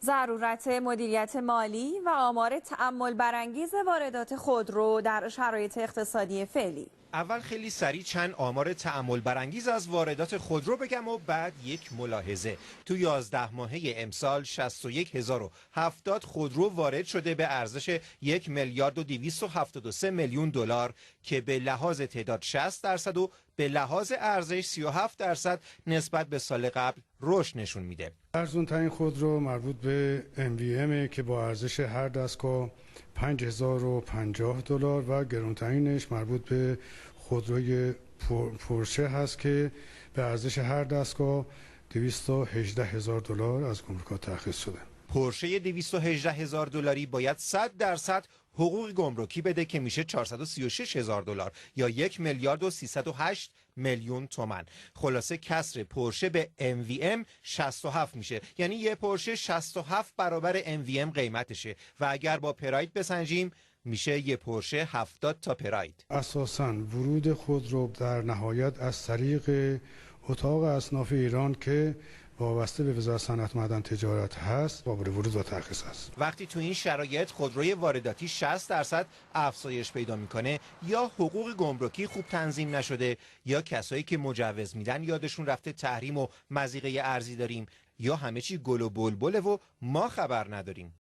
ضرورت مدیریت مالی و آمار تأمل برانگیز واردات خودرو در شرایط اقتصادی فعلی. اول خیلی سریع چند آمار تأمل برانگیز از واردات خودرو بگم و بعد یک ملاحظه. تو 11 ماهه امسال 61070 خودرو وارد شده به ارزش 1 میلیارد و 273 میلیون دلار که به لحاظ تعداد 60% و به لحاظ ارزش 37% نسبت به سال قبل رشد نشون میده. ارزان‌ترین خودرو مربوط به MVM که با ارزش هر دستگاه 5050 دلار و گرانترینش مربوط به خودروی پورشه هست که به ارزش هر دستگاه 218,000 دلار از گمرکات ترخیص شده. پورشه 218,000 دلاری باید 100% حقوق گمرکی بده که میشه 436,000 دلار یا 1 میلیارد و 308 میلیون تومان. خلاصه کسر پورشه به MVM 67 میشه، یعنی یه پورشه 67 برابر MVM قیمتشه و اگر با پراید بسنجیم میشه یه پورشه 70 تا پراید. اساساً ورود خودرو در نهایت از طریق اتاق اصناف ایران که وابسته به وزارت صنعت معدن تجارت هست قابل ورود و ترخیص است. وقتی تو این شرایط خودروی وارداتی 60% افزایش پیدا میکنه یا حقوق گمرکی خوب تنظیم نشده یا کسایی که مجوز میدن یادشون رفته تحریم و مضیقه ارزی داریم یا همه چی گل و بلبله و ما خبر نداریم.